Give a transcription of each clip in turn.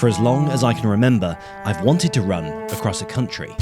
For as long as I can remember, I've wanted to run across a country.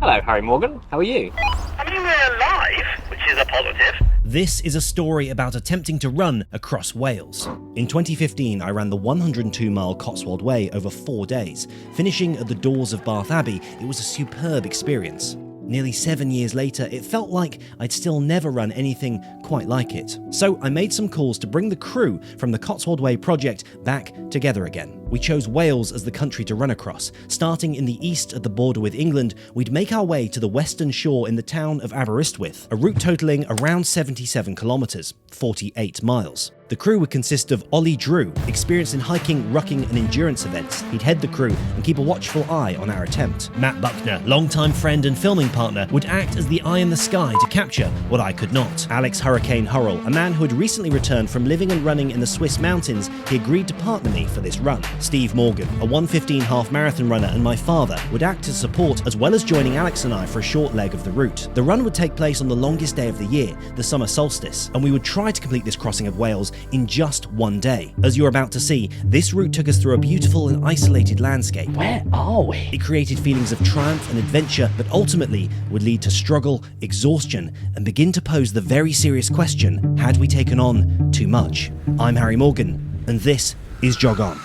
Hello, Harry Morgan. How are you? I mean, we're alive, which is a positive. This is a story about attempting to run across Wales. In 2015, I ran the 102-mile Cotswold Way over 4 days. Finishing at the doors of Bath Abbey, it was a superb experience. Nearly 7 years later, it felt like I'd still never run anything quite like it. So I made some calls to bring the crew from the Cotswold Way project back together again. We chose Wales as the country to run across. Starting in the east at the border with England, we'd make our way to the western shore in the town of Aberystwyth, a route totalling around 77 kilometres, 48 miles. The crew would consist of Olly Drew, experienced in hiking, rucking and endurance events. He'd head the crew and keep a watchful eye on our attempt. Matt Buckner, longtime friend and filming partner, would act as the eye in the sky to capture what I could not. Alex Hurricane Hurrell, a man who had recently returned from living and running in the Swiss mountains, he agreed to partner me for this run. Steve Morgan, a 1:15 half marathon runner and my father, would act as support as well as joining Alex and I for a short leg of the route. The run would take place on the longest day of the year, the summer solstice, and we would try to complete this crossing of Wales in just 1 day. As you're about to see, this route took us through a beautiful and isolated landscape. Where are we? It created feelings of triumph and adventure, but ultimately would lead to struggle, exhaustion, and begin to pose the very serious question, had we taken on too much? I'm Harry Morgan, and this is Jog On.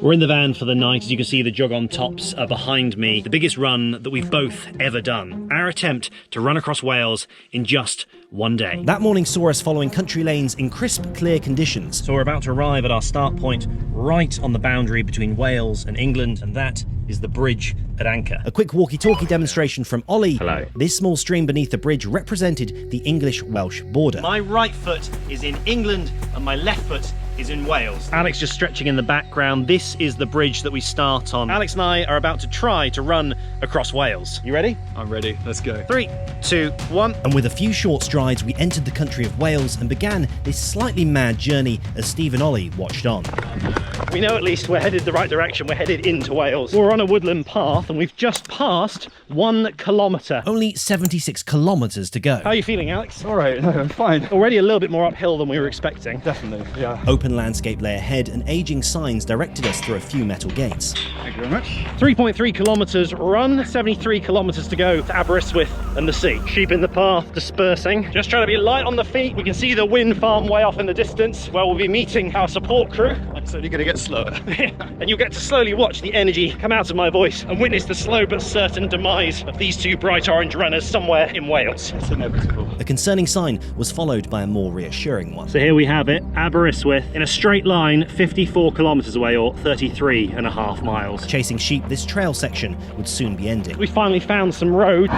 We're in the van for the night. As you can see, the Jog On tops are behind me. The biggest run that we've both ever done. Our attempt to run across Wales in just 1 day. That morning saw us following country lanes in crisp, clear conditions. So we're about to arrive at our start point right on the boundary between Wales and England, and that is the bridge at anchor. A quick walkie-talkie demonstration from Olly. Hello. This small stream beneath the bridge represented the English-Welsh border. My right foot is in England and my left foot is in Wales. Alex just stretching in the background. This is the bridge that we start on. Alex and I are about to try to run across Wales. You ready? I'm ready, let's go. 3, 2, 1. And with a few short strides, we entered the country of Wales and began this slightly mad journey as Steve and Olly watched on. We know at least we're headed the right direction. We're headed into Wales. We're on a woodland path and we've just passed 1 kilometre. Only 76 kilometres to go. How are you feeling, Alex? All right, no, I'm fine. Already a little bit more uphill than we were expecting. Definitely, yeah. Open landscape lay ahead and ageing signs directed us through a few metal gates. Thank you very much. 3.3 kilometres run, 73 kilometres to go to Aberystwyth and the sea. Sheep in the path, dispersing. Just trying to be light on the feet. We can see the wind farm way off in the distance where we'll be meeting our support crew. I'm slowly going to get slower. And you'll get to slowly watch the energy come out of my voice and witness the slow but certain demise of these two bright orange runners somewhere in Wales. It's inevitable. A concerning sign was followed by a more reassuring one. So here we have it, Aberystwyth, in a straight line, 54 kilometres away, or 33.5 miles. Chasing sheep, this trail section would soon be ending. We finally found some road,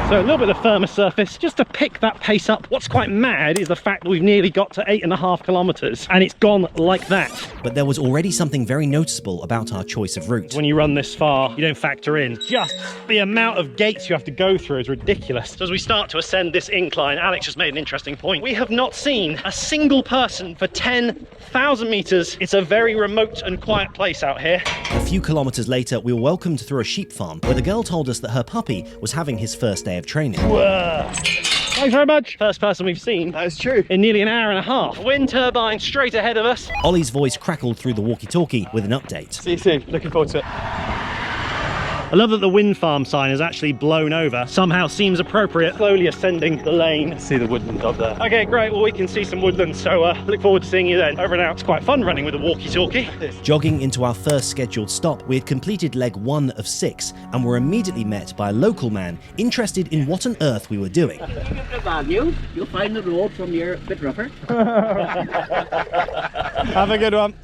so a little bit of firmer surface, just to pick that pace up. What's quite mad is the fact that we've nearly got to 8.5 kilometres, and it's gone like that. But there was already something very noticeable about our choice of route. When you run this far, you don't factor in just the amount of gates you have to go through is ridiculous. So as we start to ascend this incline, Alex just made an interesting point. We have not seen a single person for 10,000 metres. It's a very remote and quiet place out here. A few kilometres later, we were welcomed through a sheep farm where the girl told us that her puppy was having his first day of training. Whoa. Thanks very much. First person we've seen. That is true. In nearly an hour and a half. Wind turbine straight ahead of us. Olly's voice crackled through the walkie-talkie with an update. See you soon. Looking forward to it. I love that the wind farm sign is actually blown over. Somehow seems appropriate. Slowly ascending the lane. See the woodland up there. Okay, great. Well, we can see some woodland, so look forward to seeing you then. Over and out. It's quite fun running with a walkie-talkie. Jogging into our first scheduled stop, we had completed leg 1 of 6 and were immediately met by a local man interested in what on earth we were doing. If you give the value, you'll find the road from here a bit rougher. Have a good one.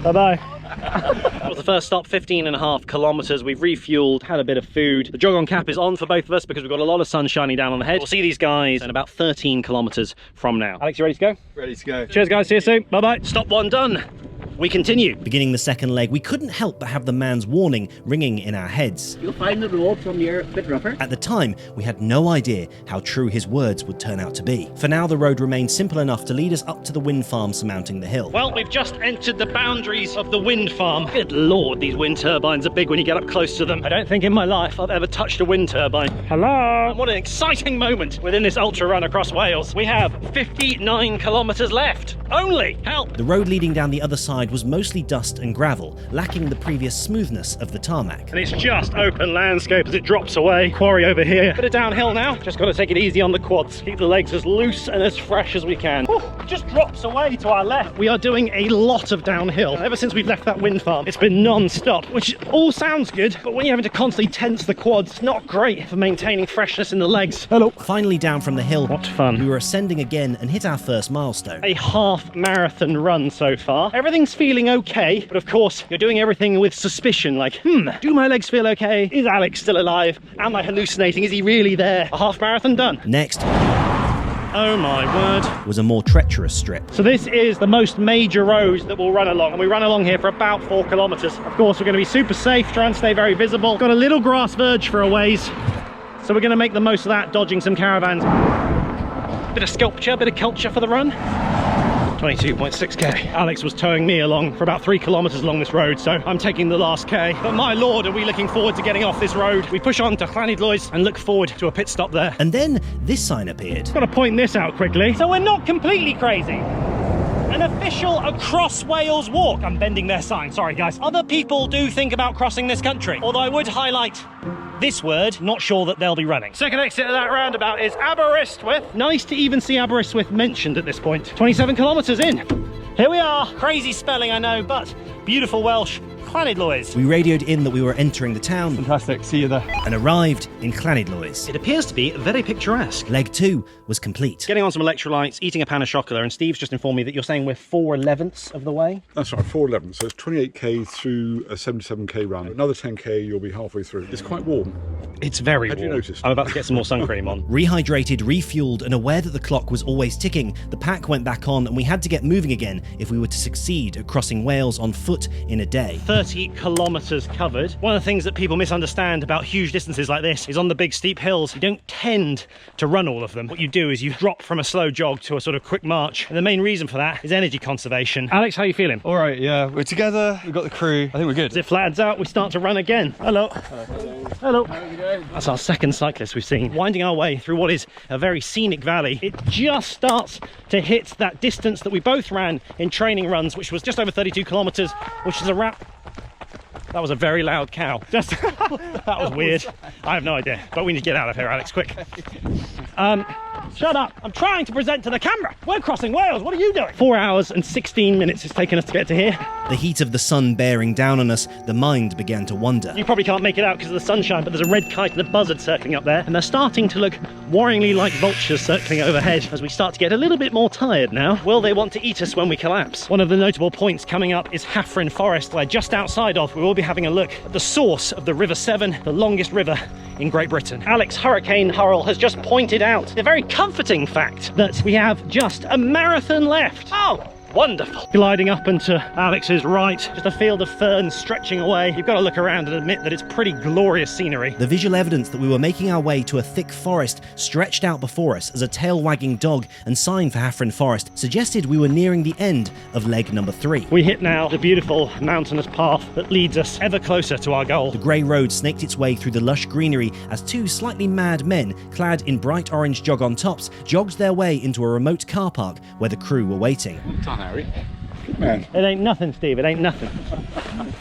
Bye-bye. That was the first stop, 15.5 kilometres. We've refueled, had a bit of food. The Jog On cap is on for both of us because we've got a lot of sun shining down on the head. We'll see these guys in about 13 kilometres from now. Alex, you ready to go? Ready to go. Cheers, guys. See you soon. Bye-bye. Stop 1 done. we continue. Beginning the second leg, we couldn't help but have the man's warning ringing in our heads. You'll find the road from here a bit rougher. At the time, we had no idea how true his words would turn out to be. For now, the road remained simple enough to lead us up to the wind farm surmounting the hill. Well, we've just entered the boundaries of the wind farm. Good lord, these wind turbines are big when you get up close to them. I don't think in my life I've ever touched a wind turbine. Hello! What an exciting moment within this ultra run across Wales. We have 59 kilometres left. Only! Help! The road leading down the other side was mostly dust and gravel, lacking the previous smoothness of the tarmac. And it's just open landscape as it drops away. Quarry over here. Bit of downhill now. Just got to take it easy on the quads. Keep the legs as loose and as fresh as we can. Whew, just drops away to our left. We are doing a lot of downhill. Ever since we've left that wind farm, it's been non-stop, which all sounds good, but when you're having to constantly tense the quads, it's not great for maintaining freshness in the legs. Hello. Finally down from the hill, What fun. we were ascending again and hit our first milestone. A half marathon run so far. Everything's feeling okay, but of course you're doing everything with suspicion, like, do my legs feel okay? Is Alex still alive? Am I hallucinating? Is he really there? A half marathon done. Next Oh my word. was a more treacherous strip. So this is the most major road that we'll run along, and we run along here for about 4 kilometers. Of course, we're going to be super safe, try and stay very visible. Got a little grass verge for a ways, so we're going to make the most of that, dodging some caravans. Bit of sculpture, bit of culture for the run. 22.6k. Alex was towing me along for about 3 kilometers along this road, so I'm taking the last k. But my lord, are we looking forward to getting off this road. We push on to Llanidloes and look forward to a pit stop there. And then this sign appeared. Got to point this out quickly. So we're not completely crazy. An official across Wales walk. I'm bending their sign, sorry guys. Other people do think about crossing this country, although I would highlight this word, not sure that they'll be running. Second exit of that roundabout is Aberystwyth. Nice to even see Aberystwyth mentioned at this point. 27 kilometres in. Here we are. Crazy spelling, I know, but beautiful Welsh. Llanidloes. We radioed in that we were entering the town Fantastic, see you there. and arrived in Llanidloes. It appears to be very picturesque. Leg 2 was complete. Getting on some electrolytes, eating a pan of chocolate, and Steve's just informed me that you're saying we're 4/11ths of the way. That's right, 4:11. So it's 28k through a 77k run. Another 10k, you'll be halfway through. It's quite warm. It's very Had you warm. noticed? I'm about to get some more sun cream on. Rehydrated, refueled, and aware that the clock was always ticking, the pack went back on and we had to get moving again if we were to succeed at crossing Wales on foot in a day. 30 kilometres covered. One of the things that people misunderstand about huge distances like this is on the big steep hills, you don't tend to run all of them. What you do is you drop from a slow jog to a sort of quick march. And the main reason for that is energy conservation. Alex, how are you feeling? All right, yeah, we're together. We've got the crew. I think we're good. As it flattens out, we start to run again. Hello. Hello. That's our second cyclist we've seen. Winding our way through what is a very scenic valley. It just starts to hit that distance that we both ran in training runs, which was just over 32 kilometres, which is a wrap. That was a very loud cow. Just that was weird. I have no idea, but we need to get out of here, Alex, quick. Shut up. I'm trying to present to the camera. We're crossing Wales. What are you doing? 4 hours and 16 minutes it's taken us to get to here. The heat of the sun bearing down on us, the mind began to wander. You probably can't make it out because of the sunshine, but there's a red kite and a buzzard circling up there, and they're starting to look worryingly like vultures circling overhead as we start to get a little bit more tired now. Will they want to eat us when we collapse? One of the notable points coming up is Hurrell Forest, where just outside of we will be having a look at the source of the River Severn, the longest river in Great Britain. Alex Hurricane Hurrell has just pointed out the very comforting fact that we have just a marathon left. Oh, wonderful. Gliding up into Alex's right, just a field of ferns stretching away. You've got to look around and admit that it's pretty glorious scenery. The visual evidence that we were making our way to a thick forest stretched out before us as a tail-wagging dog and sign for Hurrell Forest suggested we were nearing the end of leg number 3. We hit now the beautiful mountainous path that leads us ever closer to our goal. The grey road snaked its way through the lush greenery as 2 slightly mad men, clad in bright orange jog on tops, jogged their way into a remote car park where the crew were waiting. Harry. Good man. It ain't nothing, Steve, it ain't nothing.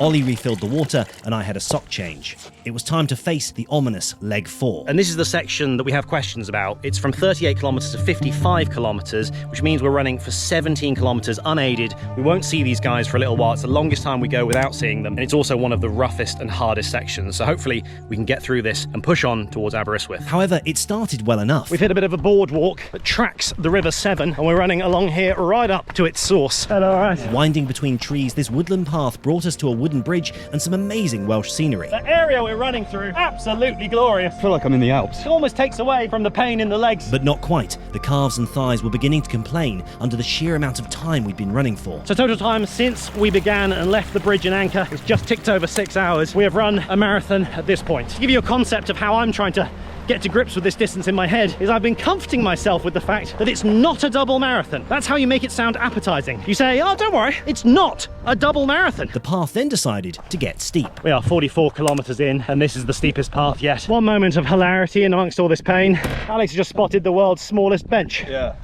Ollie refilled the water and I had a sock change. It was time to face the ominous leg 4. And this is the section that we have questions about. It's from 38 kilometres to 55 kilometres, which means we're running for 17 kilometres unaided. We won't see these guys for a little while. It's the longest time we go without seeing them. And it's also one of the roughest and hardest sections. So hopefully we can get through this and push on towards Aberystwyth. However, it started well enough. We've hit a bit of a boardwalk that tracks the River Severn, and we're running along here right up to its source. Hello, all right. Winding between trees, this woodland path brought us to to a wooden bridge and some amazing Welsh scenery. The area we're running through, absolutely glorious. I feel like I'm in the Alps. It almost takes away from the pain in the legs. But not quite. The calves and thighs were beginning to complain under the sheer amount of time we'd been running for. So total time since we began and left the bridge in Anchor, it's just ticked over 6 hours. We have run a marathon at this point. To give you a concept of how I'm trying to get to grips with this distance in my head, is I've been comforting myself with the fact that it's not a double marathon. That's how you make it sound appetizing. You say, oh, don't worry, it's not a double marathon. The path then decided to get steep. We are 44 kilometers in, and this is the steepest path yet. One moment of hilarity in amongst all this pain. Alex has just spotted the world's smallest bench. Yeah.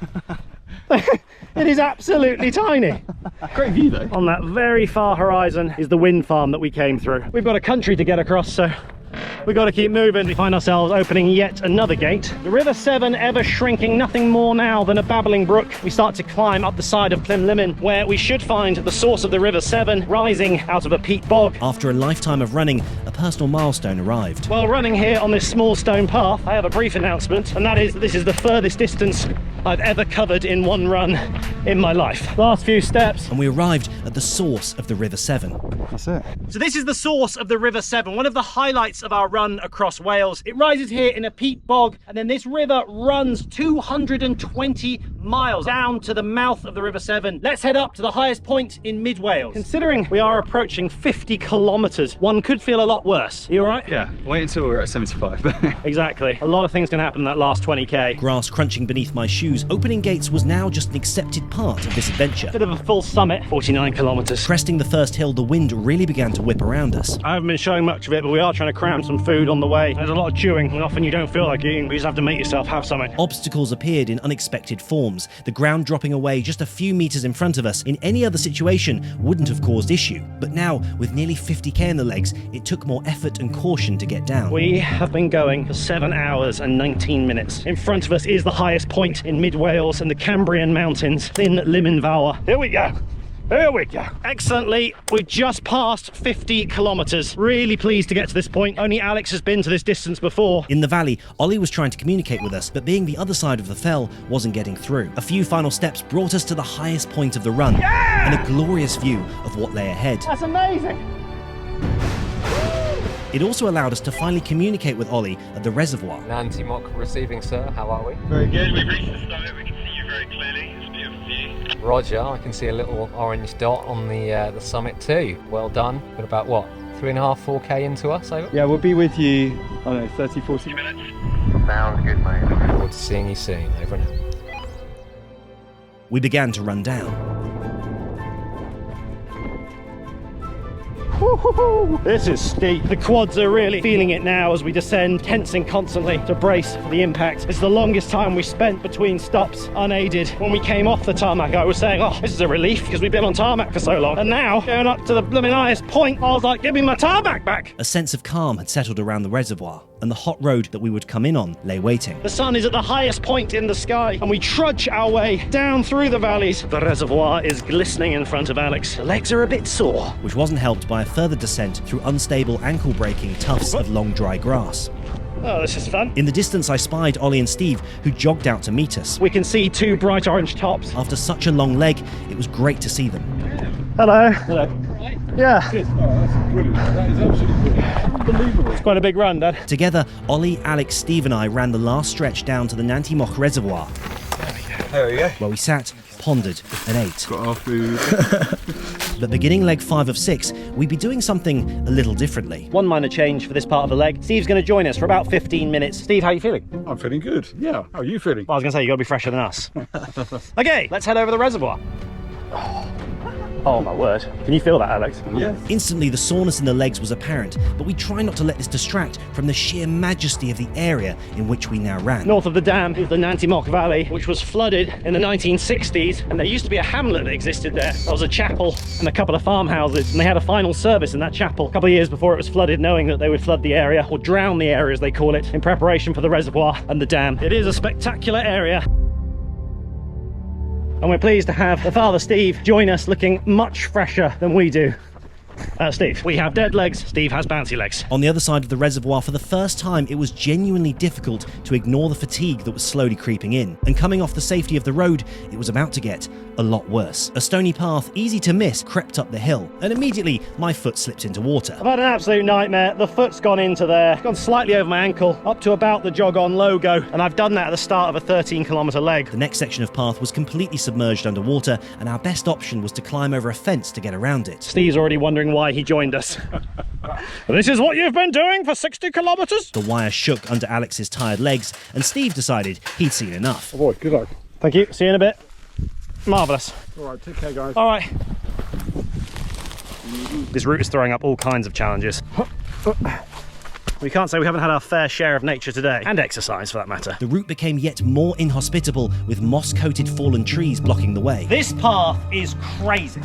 It is absolutely tiny. Great view though. On that very far horizon is the wind farm that we came through. We've got a country to get across, so we've got to keep moving. We find ourselves opening yet another gate. The River Severn ever shrinking, nothing more now than a babbling brook. We start to climb up the side of Pumlumon, where we should find the source of the River Severn rising out of a peat bog. After a lifetime of running, a personal milestone arrived. While running here on this small stone path, I have a brief announcement, and that is this is the furthest distance I've ever covered in one run in my life. Last few steps. And we arrived at the source of the River Severn. That's it. So this is the source of the River Severn, one of the highlights of our run across Wales. It rises here in a peat bog, and then this river runs 220 miles down to the mouth of the River Severn. Let's head up to the highest point in Midway. Considering we are approaching 50 kilometers, one could feel a lot worse. Are you all right? Yeah, wait until we're at 75. Exactly. A lot of things can happen in that last 20k. Grass crunching beneath my shoes, opening gates was now just an accepted part of this adventure. Bit of a full summit, 49 kilometers. Cresting the first hill, the wind really began to whip around us. I haven't been showing much of it, but we are trying to cram some food on the way. There's a lot of chewing, and often you don't feel like eating, but you just have to make yourself have something. Obstacles appeared in unexpected forms, the ground dropping away just a few meters in front of us. In any other situation wouldn't have caused issue, but now, with nearly 50k in the legs, it took more effort and caution to get down. We have been going for 7 hours and 19 minutes. In front of us is the highest point in mid-Wales and the Cambrian Mountains in Pumlumon Fawr. Here we go. Here we go. Excellently, we've just passed 50 kilometers. Really pleased to get to this point. Only Alex has been to this distance before. In the valley, Ollie was trying to communicate with us, but being the other side of the fell wasn't getting through. A few final steps brought us to the highest point of the run, and a glorious view of what lay ahead. That's amazing. It also allowed us to finally communicate with Ollie at the reservoir. Nant-y-moch receiving, sir. How are we? Very good. We've reached the summit, we can see you very clearly. It's a beautiful view. Roger, I can see a little orange dot on the summit too. Well done. Got about, what, 3.5, 4k into us, over? Yeah, we'll be with you, I don't know, 30, 40 minutes. Sounds good, mate. Look forward to seeing you soon. Over and out. We began to run down. This is steep. The quads are really feeling it now as we descend, tensing constantly to brace for the impact. It's the longest time we spent between stops unaided. When we came off the tarmac, I was saying, oh, this is a relief because we've been on tarmac for so long. And now, going up to the blooming highest point, I was like, give me my tarmac back. A sense of calm had settled around the reservoir, and the hot road that we would come in on lay waiting. The sun is at the highest point in the sky, and we trudge our way down through the valleys. The reservoir is glistening in front of Alex. The legs are a bit sore. Which wasn't helped by a further descent through unstable ankle-breaking tufts of long dry grass. Oh, this is fun. In the distance I spied Ollie and Steve, who jogged out to meet us. We can see two bright orange tops. After such a long leg, it was great to see them. Hello. Hello. Yeah. Yes. Oh, that's brilliant. That is absolutely brilliant. Unbelievable. It's quite a big run, Dad. Together, Ollie, Alex, Steve and I ran the last stretch down to the Nant-y-moch reservoir. There we go. Where we sat, pondered and ate. Got our food. But beginning leg 5 of 6, we'd be doing something a little differently. One minor change for this part of the leg. Steve's going to join us for about 15 minutes. Steve, how are you feeling? I'm feeling good. Yeah. How are you feeling? Well, I was going to say, you've got to be fresher than us. Okay, let's head over the reservoir. Oh my word. Can you feel that, Alex? Yes. Instantly, the soreness in the legs was apparent, but we try not to let this distract from the sheer majesty of the area in which we now ran. North of the dam is the Nant-y-moch Valley, which was flooded in the 1960s, and there used to be a hamlet that existed there. There was a chapel and a couple of farmhouses, and they had a final service in that chapel a couple of years before it was flooded, knowing that they would flood the area, or drown the area as they call it, in preparation for the reservoir and the dam. It is a spectacular area. And we're pleased to have the Father Steve join us, looking much fresher than we do. Steve, we have dead legs, Steve has bouncy legs. On the other side of the reservoir, for the first time, it was genuinely difficult to ignore the fatigue that was slowly creeping in. And coming off the safety of the road, it was about to get a lot worse. A stony path, easy to miss, crept up the hill, and immediately my foot slipped into water. I've had an absolute nightmare. The foot's gone into there, it's gone slightly over my ankle, up to about the Jog On logo, and I've done that at the start of a 13-kilometre leg. The next section of path was completely submerged underwater, and our best option was to climb over a fence to get around it. Steve's already wondering why he joined us. This is what you've been doing for 60 kilometres? The wire shook under Alex's tired legs, and Steve decided he'd seen enough. Oh boy, good luck. Thank you, see you in a bit. Marvellous. All right, take care, guys. All right. This route is throwing up all kinds of challenges. We can't say we haven't had our fair share of nature today, and exercise for that matter. The route became yet more inhospitable, with moss-coated fallen trees blocking the way. This path is crazy.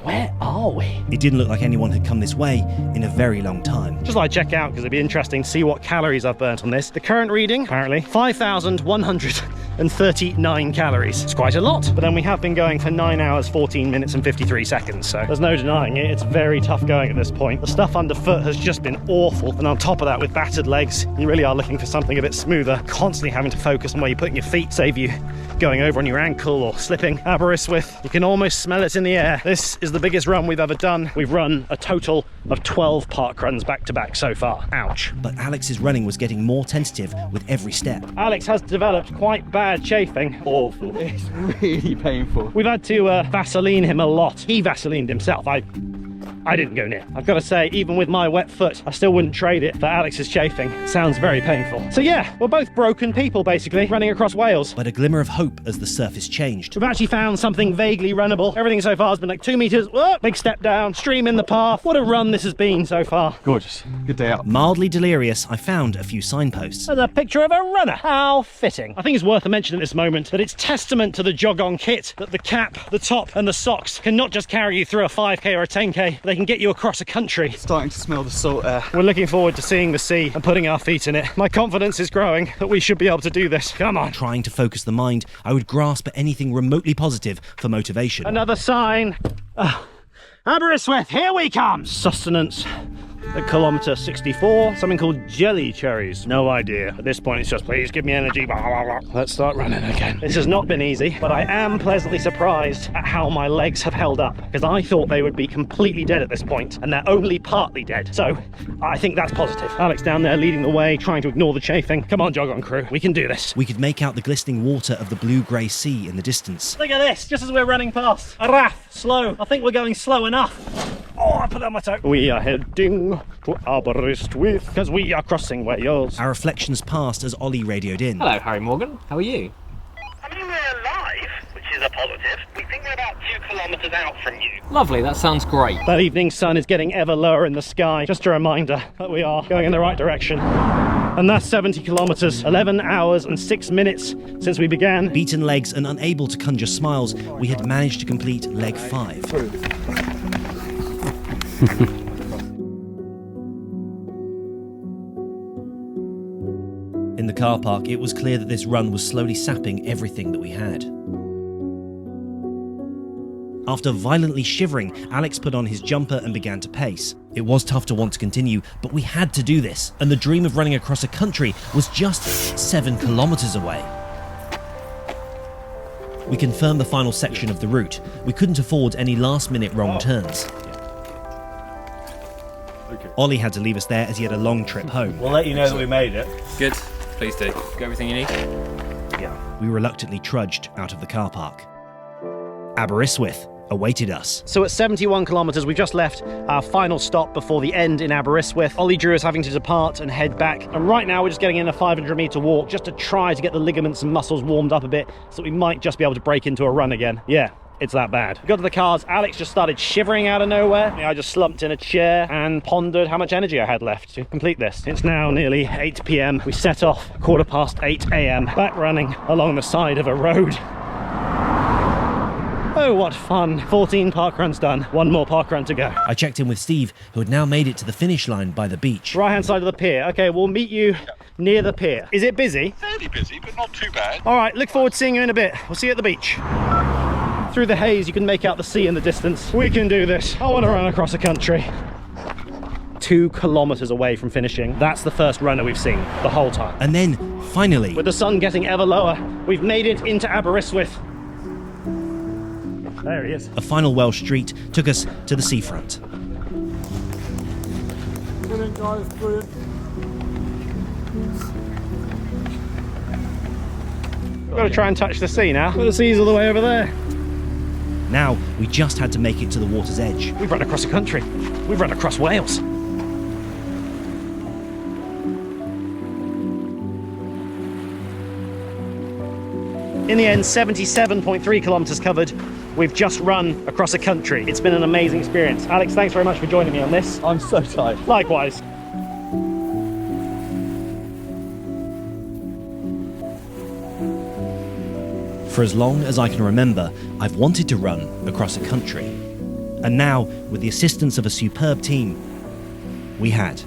Where are we? It didn't look like anyone had come this way in a very long time. Just like check out, because it'd be interesting to see what calories I've burnt on this. The current reading, apparently, 5,139 calories. It's quite a lot, but then we have been going for 9 hours, 14 minutes and 53 seconds, so there's no denying it. It's very tough going at this point. The stuff underfoot has just been awful, and on top of that, with battered legs, you really are looking for something a bit smoother, constantly having to focus on where you're putting your feet, save you going over on your ankle or slipping. Aberystwyth, you can almost smell it in the air. This is the biggest run we've ever done. We've run a total of 12 park runs back to back so far. Ouch. But Alex's running was getting more tentative with every step. Alex has developed quite bad chafing. Awful. It's really painful. We've had to Vaseline him a lot. He Vaselined himself. I didn't go near. I've got to say, even with my wet foot, I still wouldn't trade it for Alex's chafing. It sounds very painful. So yeah, we're both broken people, basically, running across Wales. But a glimmer of hope as the surface changed. We've actually found something vaguely runnable. Everything so far has been like 2 meters, whoa, big step down, stream in the path. What a run this has been so far. Gorgeous. Good day out. Mildly delirious, I found a few signposts. There's a picture of a runner. How fitting. I think it's worth a mention at this moment that it's testament to the Jog On kit that the cap, the top and the socks can not just carry you through a 5k or a 10k, but they can get you across a country. Starting to smell the salt air. We're looking forward to seeing the sea and putting our feet in it. My confidence is growing that we should be able to do this. Come on. Trying to focus the mind, I would grasp at anything remotely positive for motivation. Another sign. Aberystwyth, here we come. Sustenance. At kilometre 64, something called jelly cherries. No idea. At this point, it's just, please give me energy. Blah, blah, blah. Let's start running again. This has not been easy, but I am pleasantly surprised at how my legs have held up, because I thought they would be completely dead at this point, and they're only partly dead. So I think that's positive. Alex down there leading the way, trying to ignore the chafing. Come on, Jog On crew. We can do this. We could make out the glistening water of the blue-grey sea in the distance. Look at this, just as we're running past. A raff, slow. I think we're going slow enough. Oh, I put it on my toe. We are heading to Aberystwyth because we are crossing Wales. Our reflections passed as Olly radioed in. Hello, Harry Morgan. How are you? I mean, we're alive, which is a positive. We think we're about 2 kilometres out from you. Lovely, that sounds great. That evening sun is getting ever lower in the sky. Just a reminder that we are going in the right direction. And that's 70 kilometres, 11 hours and 6 minutes since we began. Beaten legs and unable to conjure smiles, we had managed to complete leg 5. In the car park, it was clear that this run was slowly sapping everything that we had. After violently shivering, Alex put on his jumper and began to pace. It was tough to want to continue, but we had to do this, and the dream of running across a country was just 7 kilometres away. We confirmed the final section of the route. We couldn't afford any last-minute wrong turns. Olly had to leave us there as he had a long trip home. We'll let you know that we made it. Good. Please do. Got everything you need? We reluctantly trudged out of the car park. Aberystwyth awaited us. So at 71 kilometres, we've just left our final stop before the end in Aberystwyth. Olly Drew is having to depart and head back. And right now we're just getting in a 500-metre walk just to try to get the ligaments and muscles warmed up a bit so that we might just be able to break into a run again. Yeah. It's that bad. We got to the cars, Alex just started shivering out of nowhere. I just slumped in a chair and pondered how much energy I had left to complete this. It's now nearly 8 p.m. We set off 8:15 a.m. back running along the side of a road. Oh, what fun. 14 park runs done. One more park run to go. I checked in with Steve, who had now made it to the finish line by the beach. Right-hand side of the pier. Okay, we'll meet you near the pier. Is it busy? Fairly busy, but not too bad. All right, look forward to seeing you in a bit. We'll see you at the beach. Through the haze, you can make out the sea in the distance. We can do this. I want to run across a country. 2 kilometers away from finishing. That's the first runner we've seen the whole time. And then, finally, With the sun getting ever lower, we've made it into Aberystwyth. There he is. a final Welsh street took us to the seafront. Brilliant, guys, brilliant. We've got to try and touch the sea now. Well, the sea's all the way over there. Now, we just had to make it to the water's edge. We've run across a country. We've run across Wales. In the end, 77.3 kilometers covered. We've just run across a country. It's been an amazing experience. Alex, thanks very much for joining me on this. I'm so tired. Likewise. For as long as I can remember, I've wanted to run across a country. And now, with the assistance of a superb team, we had.